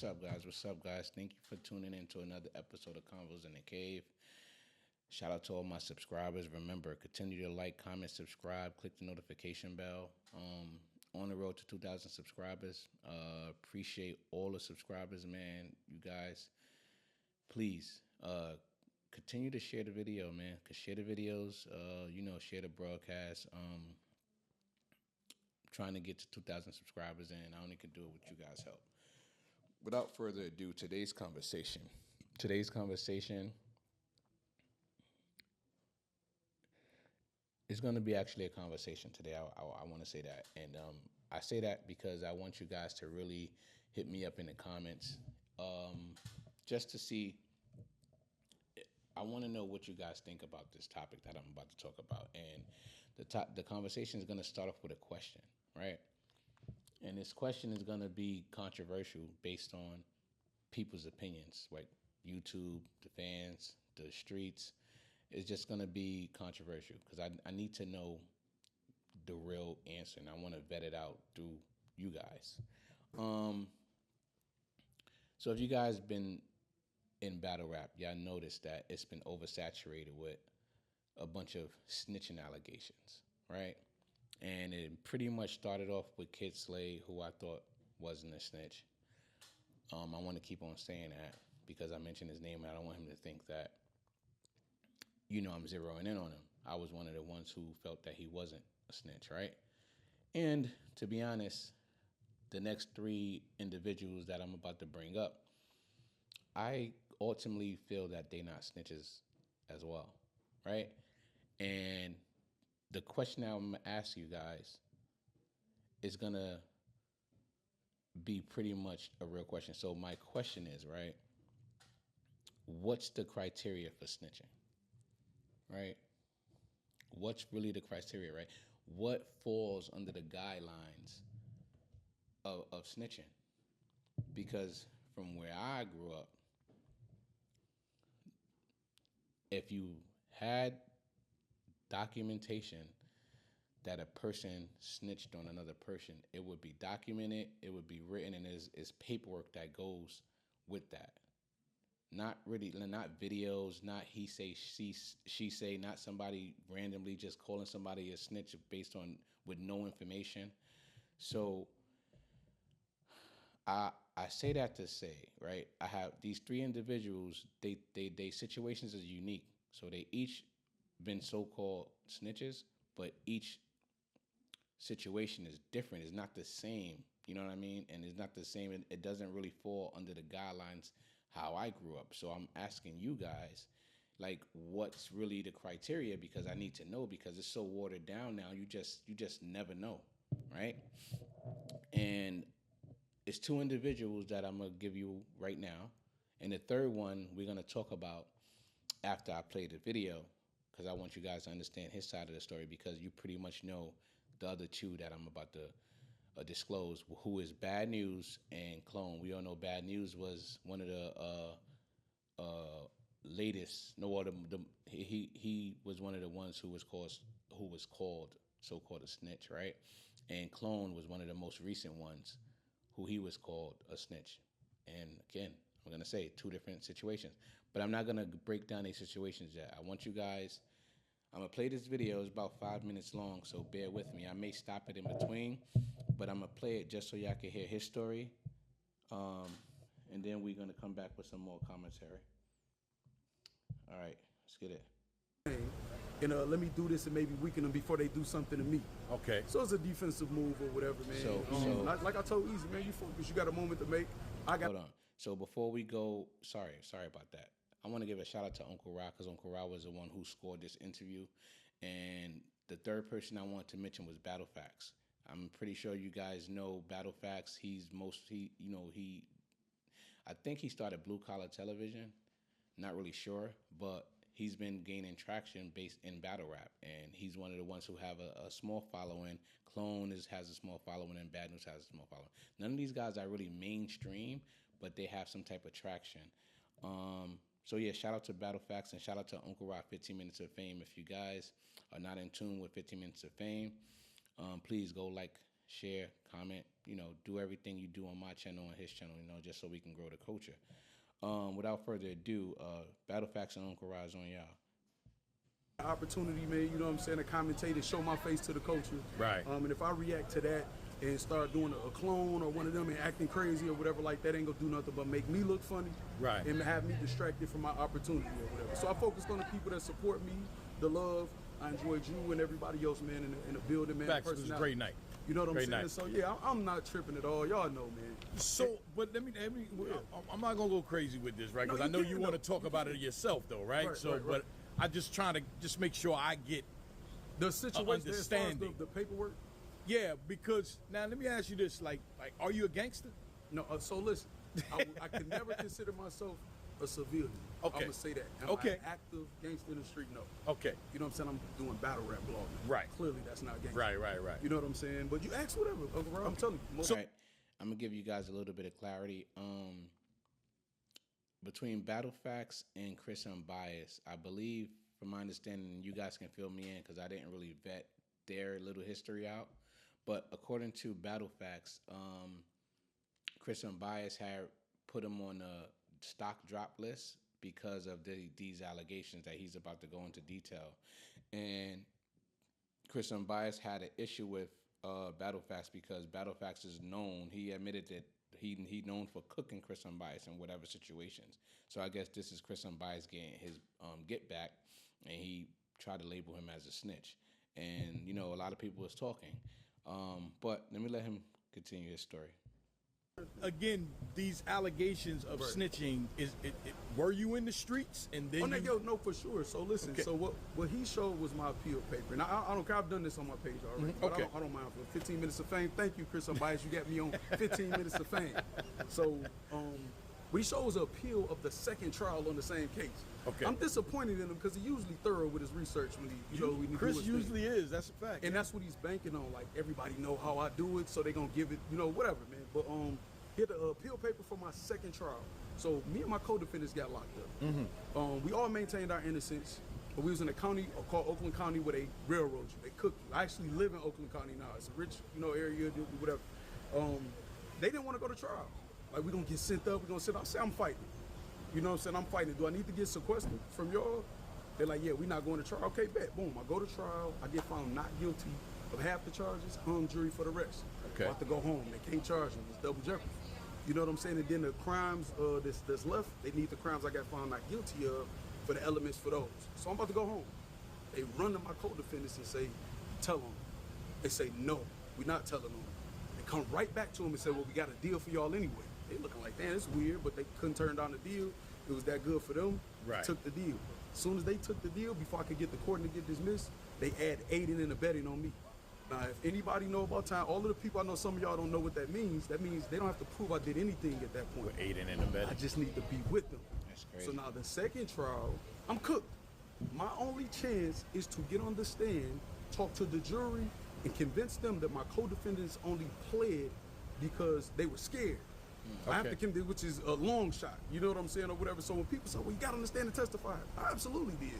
What's up, guys? What's up, guys? Thank you for tuning in to another episode of Convos in the Cave. Shout out to all my subscribers. Remember, continue to like, comment, subscribe, click the notification bell. On the road to 2,000 subscribers. Appreciate all the subscribers, man. You guys, please continue to share the video, man. Share the videos. Share the broadcast. Trying to get to 2,000 subscribers, and I only can do it with you guys' help. Without further ado, today's conversation is going to be actually a conversation today. I want to say that, and I say that because I want you guys to really hit me up in the comments, just to see. I want to know what you guys think about this topic that I'm about to talk about, and the conversation is going to start off with a question, right? And this question is going to be controversial based on people's opinions, like YouTube, the fans, the streets. It's just going to be controversial because I need to know the real answer, and I want to vet it out through you guys. So if you guys been in battle rap, y'all noticed that it's been oversaturated with a bunch of snitching allegations, right? And it pretty much started off with Kid Slade, who I thought wasn't a snitch. I want to keep on saying that because I mentioned his name and I don't want him to think that, I'm zeroing in on him. I was one of the ones who felt that he wasn't a snitch, right? And to be honest, the next three individuals that I'm about to bring up, I ultimately feel that they're not snitches as well, right? And the question I'm going to ask you guys is going to be pretty much a real question. So my question is, right, what's the criteria for snitching, right? What's really the criteria, right? What falls under the guidelines of snitching? Because from where I grew up, if you had documentation that a person snitched on another person, it would be documented, it would be written, and there's paperwork that goes with that. Not videos, not he say, she say, not somebody randomly just calling somebody a snitch based on with no information. So I say that to say, right, I have these three individuals, they situations are unique. So they each been so-called snitches, but each situation is different. It's not the same. You know what I mean? And it's not the same. It doesn't really fall under the guidelines how I grew up. So I'm asking you guys, like, what's really the criteria? Because I need to know, because it's so watered down now. You just never know, right? And it's two individuals that I'm going to give you right now. And the third one we're going to talk about after I play the video, because I want you guys to understand his side of the story, because you pretty much know the other two that I'm about to disclose, who is Bad News and Clone. We all know Bad News was one of the latest. He was one of the ones who was called so-called a snitch, right? And Clone was one of the most recent ones who he was called a snitch. And again, I'm going to say two different situations, but I'm not going to break down these situations yet. I want you guys, I'm going to play this video. It's about 5 minutes long, so bear with me. I may stop it in between, but I'm going to play it just so y'all can hear his story. And then we're going to come back with some more commentary. All right, let's get it. And let me do this and maybe weaken them before they do something to me. Okay. So it's a defensive move or whatever, man. So like I told Easy, man, you focus. You got a moment to make. Hold on. So before we go, sorry about that. I want to give a shout out to Uncle Ra, because Uncle Ra was the one who scored this interview. And the third person I want to mention was Battlerap. I'm pretty sure you guys know Battlerap. I think he started Blue Collar Television. Not really sure, but he's been gaining traction based in battle rap, and he's one of the ones who have a small following. Clone has a small following, and Bad News has a small following. None of these guys are really mainstream, but they have some type of traction. So yeah, shout out to Battlerap and shout out to Uncle Rock 15 Minutes of Fame. If you guys are not in tune with 15 Minutes of Fame, please go like, share, comment, do everything you do on my channel and his channel, just so we can grow the culture. Without further ado, Battle Facts and Uncle Rise on y'all. Opportunity, man, you know what I'm saying, to commentate and show my face to the culture. Right. And if I react to that and start doing a clone or one of them and acting crazy or whatever like that, ain't gonna do nothing but make me look funny. Right. And have me distracted from my opportunity or whatever. So I focused on the people that support me, the love. I enjoyed you and everybody else, man, in the building, man. Facts, it was a great night. You know what I'm saying? Night. So yeah, I'm not tripping at all. Y'all know, man. So, but let me I'm not gonna go crazy with this, right? Because I know you want to talk about it yourself, though, right? Right. But I'm just trying to make sure I get the situation as far as understanding. the paperwork. Yeah, because now let me ask you this: like, are you a gangster? No. So listen, I could never consider myself a civilian. Okay. I'm gonna say that. Am Okay. I an active gangster in the street? No. Okay. You know what I'm saying? I'm doing battle rap blogging. Right. Clearly, that's not gangster. Right. You know what I'm saying? But you ask whatever. I'm telling you. So, I'm gonna give you guys a little bit of clarity. Between Battle Facts and Chris Unbiased, I believe, from my understanding, you guys can fill me in because I didn't really vet their little history out. But according to Battle Facts, Chris Unbiased had put him on a stock drop list because of these allegations that he's about to go into detail. And Chris Unbiased had an issue with Battle Facts because Battle Facts is known. He admitted that he known for cooking Chris Unbiased in whatever situations. So I guess this is Chris Unbiased getting his get back, and he tried to label him as a snitch. And a lot of people was talking, but let me let him continue his story. Again, these allegations of snitching were you in the streets and then? No, for sure. So listen, Okay. so what he showed was my appeal paper, and I don't care. I've done this on my page already. But Okay. I don't mind for 15 minutes of fame. Thank you, Chris Unbiased. You got me on 15 minutes of fame. So what he showed was an appeal of the second trial on the same case. Okay. I'm disappointed in him because he's usually thorough with his research when he Chris do his usually thing. is. That's a fact. And that's what he's banking on. Like, everybody know how I do it, so they gonna give it, whatever, man. But he had the appeal paper for my second trial. So me and my co-defendants got locked up. We all maintained our innocence, but we was in a county called Oakland County where they railroad you. They cook you. I actually live in Oakland County now. It's a rich, area, whatever. They didn't want to go to trial. Like, we gonna get sent up. We gonna sit. I say I'm fighting. You know what I'm saying? I'm fighting. Do I need to get sequestered from y'all? They're like, yeah, we're not going to trial. Okay, bet. Boom. I go to trial. I get found not guilty of half the charges. Hung jury for the rest. Okay. About to go home. They can't charge me. It's double jeopardy. You know what I'm saying? And then the crimes that's left, they need the crimes I got found not guilty of for the elements for those. So I'm about to go home. They run to my co-defendants and say, tell them. They say, no, we're not telling them. They come right back to them and say, well, we got a deal for y'all anyway. They looking like, damn, it's weird, but they couldn't turn down the deal. It was that good for them. Right. Took the deal. As soon as they took the deal, before I could get the court to get dismissed, they add aiding and abetting on me. Now, if anybody know about time, all of the people, I know some of y'all don't know what that means. That means they don't have to prove I did anything at that point. Aiding and abetting. I just need to be with them. That's crazy. So now the second trial, I'm cooked. My only chance is to get on the stand, talk to the jury, and convince them that my co-defendants only pled because they were scared. I have to convince, which is a long shot. You know what I'm saying, or whatever. So when people say, well, you got to understand and testify, I absolutely did.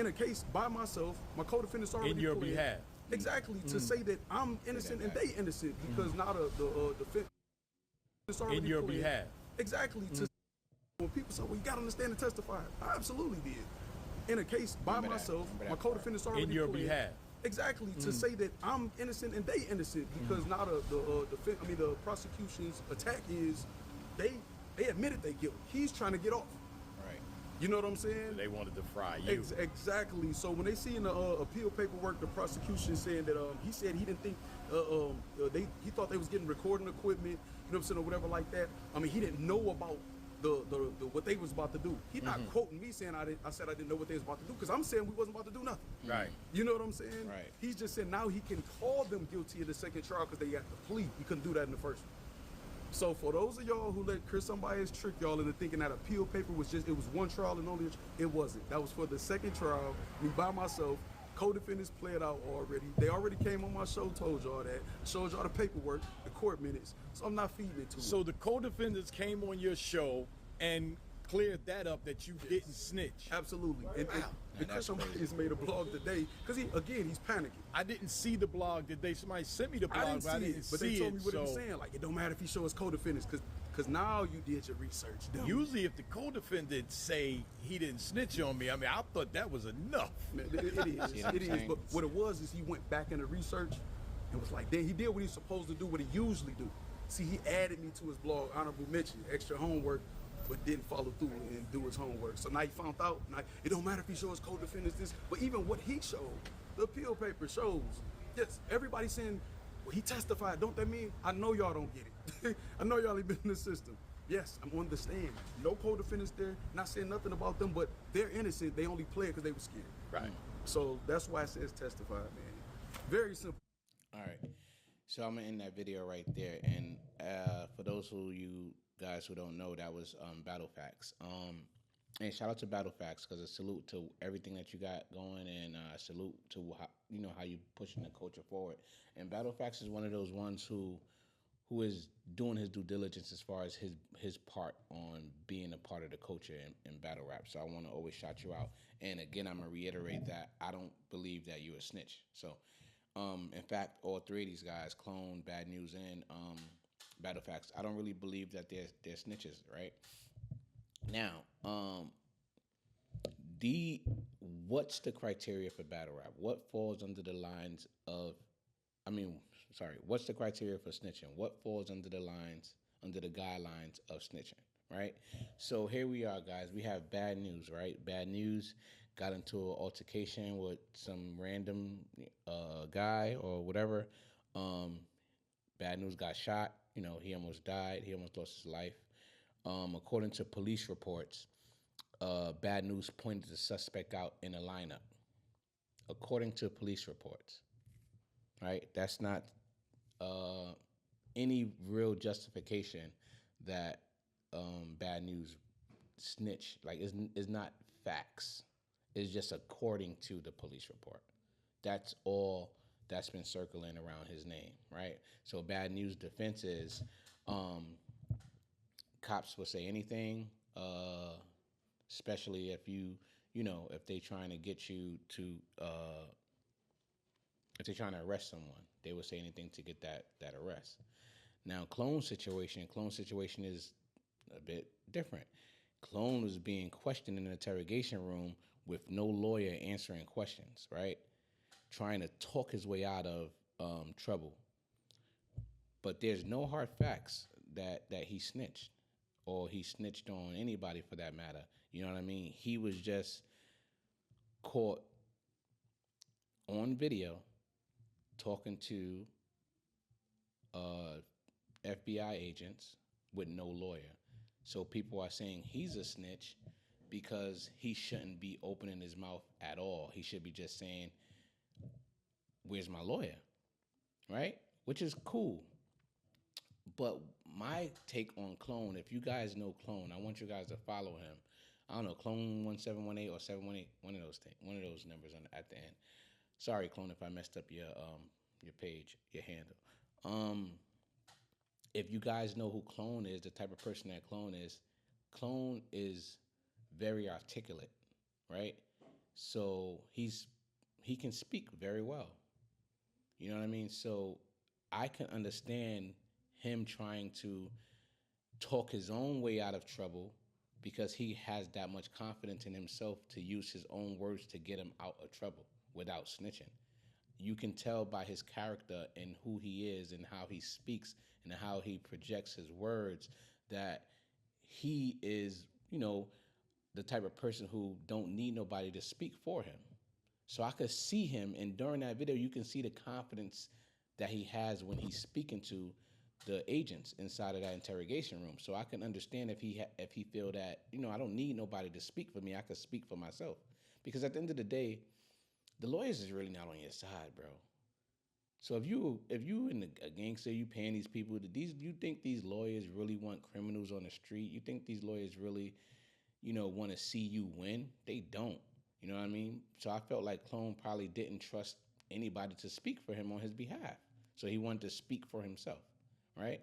In a case by myself, my co-defendants already In your pled. behalf. Exactly, to say that I'm innocent and they innocent because now the defense already In your pled. behalf. Exactly, to when people say, well, you got to understand and testify, I absolutely did. In a case by Remember that. myself, Remember my that co-defendants already In your pled. behalf. Exactly, to say that I'm innocent and they innocent because now the prosecution's attack is they admitted they guilty. He's trying to get off. Right. You know what I'm saying? They wanted to fry you. Exactly. So when they see in the appeal paperwork, the prosecution saying that he said he didn't think he thought they was getting recording equipment, you know what I'm saying, or whatever like that. I mean, he didn't know about the what they was about to do. He's not quoting me saying I said I didn't know what they was about to do because I'm saying we wasn't about to do nothing. Right. You know what I'm saying? Right. He's just saying now he can call them guilty in the second trial because they got the plea. He couldn't do that in the first one. So for those of y'all who let Chris Unbiased trick y'all into thinking that appeal paper was it was one trial and only it wasn't. That was for the second trial, me by myself. Co-defendants played out already. They already came on my show, told y'all that. Showed y'all the paperwork, the court minutes. So I'm not feeding it to them. So the co-defendants came on your show and cleared that up that you didn't snitch. Absolutely. And that's Chris crazy. has made a blog today because he's panicking. I didn't see the blog today. Somebody sent me the blog, I didn't see but I didn't it, but see they told it, me what he was so- saying. Like, it don't matter if he shows co-defendants because now you did your research. Dummy. Usually, if the co-defendant say he didn't snitch on me, I mean, I thought that was enough. Man, it is. See what I'm It is. saying? But what it was is he went back into research and was like, then he did what he's supposed to do, what he usually do. See, he added me to his blog, honorable mention, extra homework, but didn't follow through and do his homework. So now he found out. Now, it don't matter if he shows co-defendants this, but even what he showed, the appeal paper shows. Yes, everybody's saying, well, he testified. Don't that mean? I know y'all don't get it. I know y'all ain't been in the system. Yes, I'm on the stand. No co-defendants there. Not saying nothing about them, but they're innocent. They only pled because they were scared. Right. So that's why it says testify, man. Very simple. All right. So I'm gonna end that video right there. And for those who you guys who don't know, that was Battle Facts. And shout out to Battle Facts because a salute to everything that you got going, and salute to how you pushing the culture forward. And Battle Facts is one of those ones who is doing his due diligence as far as his part on being a part of the culture in battle rap. So I want to always shout you out. And again, I'm gonna reiterate that I don't believe that you're a snitch. So in fact, all three of these guys, Clone, Bad News, and Battle Facts, I don't really believe that they're snitches, right? Now, what's the criteria for battle rap? What falls under the lines of, what's the criteria for snitching? What falls under the guidelines of snitching, right? So here we are, guys. We have Bad News, right? Bad News got into an altercation with some random guy or whatever. Bad News got shot. He almost died. He almost lost his life. According to police reports, Bad News pointed the suspect out in a lineup. According to police reports, right? That's not any real justification that Bad News snitch. Like, is not facts. It's just according to the police report. That's all that's been circling around his name, right? So Bad News defense is cops will say anything, especially if if they trying to get you to, if they're trying to arrest someone, they will say anything to get that arrest. Now, Clone situation is a bit different. Clone was being questioned in an interrogation room with no lawyer answering questions, right? Trying to talk his way out of trouble. But there's no hard facts that he snitched or he snitched on anybody for that matter. You know what I mean? He was just caught on video talking to FBI agents with no lawyer. So people are saying he's a snitch because he shouldn't be opening his mouth at all. He should be just saying, where's my lawyer? Right? Which is cool. But my take on Clone, if you guys know Clone, I want you guys to follow him. I don't know, Clone 1718 or 718, one of those numbers at the end. Sorry, Clone, if I messed up your page, your handle. If you guys know who Clone is, the type of person that Clone is very articulate, right? So he can speak very well. You know what I mean? So I can understand him trying to talk his own way out of trouble because he has that much confidence in himself to use his own words to get him out of trouble without snitching. You can tell by his character and who he is and how he speaks and how he projects his words that he is, the type of person who don't need nobody to speak for him. So I could see him, and during that video, you can see the confidence that he has when he's speaking to the agents inside of that interrogation room. So I can understand if he feel that, I don't need nobody to speak for me. I could speak for myself. Because at the end of the day, the lawyers is really not on your side, bro. So if you in a gangster, you paying these people, you think these lawyers really want criminals on the street? You think these lawyers really, want to see you win? They don't. You know what I mean? So I felt like Clone probably didn't trust anybody to speak for him on his behalf. So he wanted to speak for himself, right?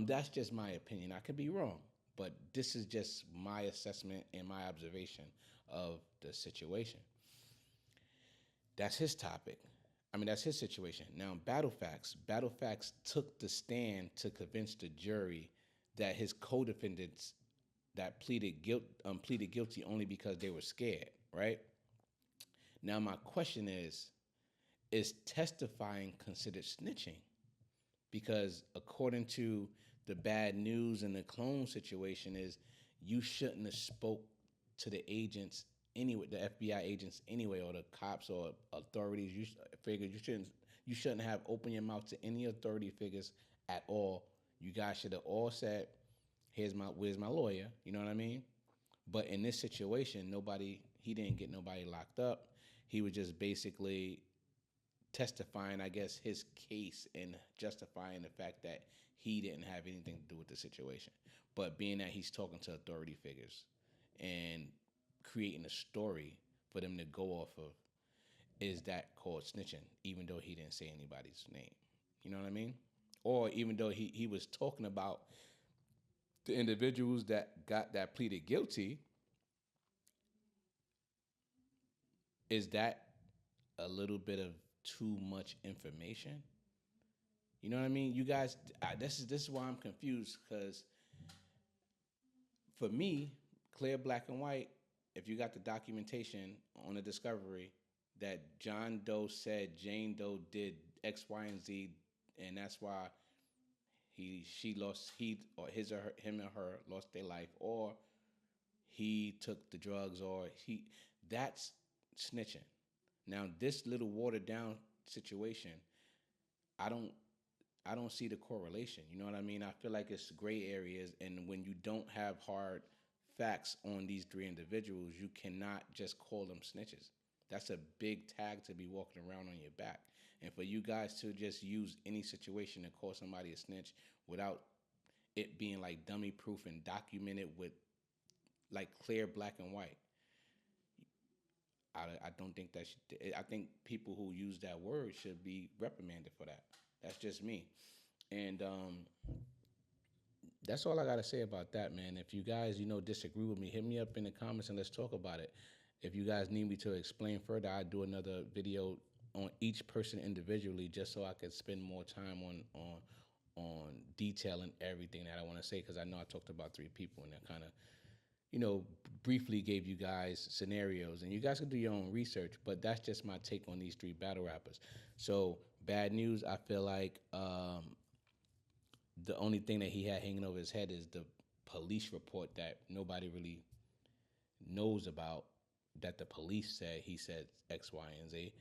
That's just my opinion. I could be wrong, But this is just my assessment and my observation of the situation. That's his topic. I mean, that's his situation. Now, Battle Facts took the stand to convince the jury that his co-defendants that pleaded guilty only because they were scared, right? Now, my question is testifying considered snitching? Because according to the bad news and the clone situation is you shouldn't have spoke to the agents anyway, the FBI agents anyway, or the cops or authorities. Figured you shouldn't have opened your mouth to any authority figures at all. You guys should have all said, where's my lawyer? You know what I mean? But in this situation, he didn't get nobody locked up. He was just basically testifying, I guess, his case and justifying the fact that he didn't have anything to do with the situation. But being that he's talking to authority figures and creating a story for them to go off of, is that called snitching, even though he didn't say anybody's name? You know what I mean? Or even though he was talking about the individuals that pleaded guilty, is that a little bit of too much information? You know what I mean? You guys, this is why I'm confused, because for me, clear black and white, if you got the documentation on the discovery that John Doe said Jane Doe did X, Y, and Z, and that's why him or her lost their life, or he took the drugs, or that's snitching. Now, this little watered down situation, I don't I don't see the correlation. You know what I mean? I feel like it's gray areas, and when you don't have hard facts on these three individuals, you cannot just call them snitches. That's a big tag to be walking around on your back. And for you guys to just use any situation to call somebody a snitch without it being like dummy proof and documented with like clear black and white, I don't think that I think people who use that word should be reprimanded for that. That's just me. And that's all I got to say about that, man. If you guys, disagree with me, hit me up in the comments and let's talk about it. If you guys need me to explain further, I'll do another video on each person individually, just so I could spend more time on detailing everything that I want to say, because I know I talked about three people and I kind of, briefly gave you guys scenarios, and you guys can do your own research, but that's just my take on these three battle rappers. So bad news, I feel like the only thing that he had hanging over his head is the police report that nobody really knows about, that the police said he said X, Y, and Z.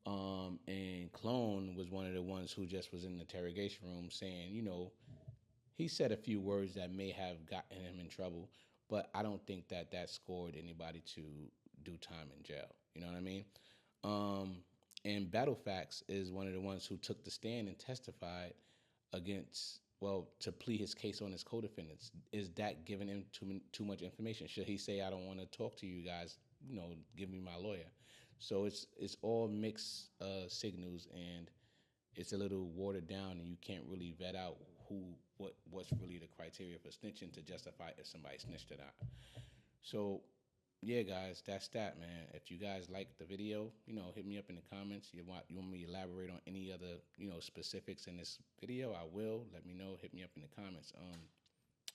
And Clone was one of the ones who just was in the interrogation room saying, he said a few words that may have gotten him in trouble, but I don't think that scored anybody to do time in jail. You know what I mean? And Battle Facts is one of the ones who took the stand and testified to plead his case on his co-defendants. Is that giving him too much information? Should he say, I don't want to talk to you guys, give me my lawyer? So it's all mixed signals, and it's a little watered down, and you can't really vet out what's really the criteria for snitching to justify if somebody snitched or not. So yeah, guys, that's that, man. If you guys like the video, hit me up in the comments. You want me to elaborate on any other, specifics in this video, I will. Let me know. Hit me up in the comments.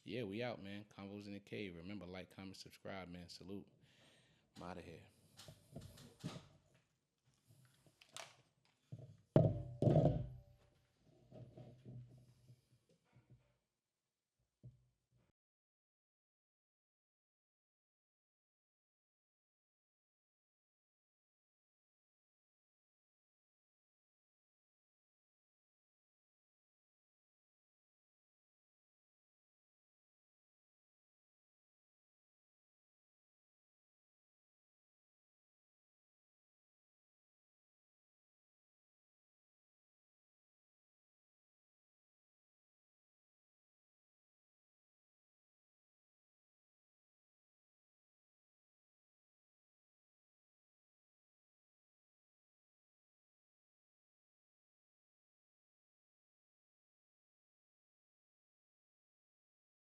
Yeah, we out, man. Convos in the Cave. Remember, like, comment, subscribe, man. Salute. I'm out of here.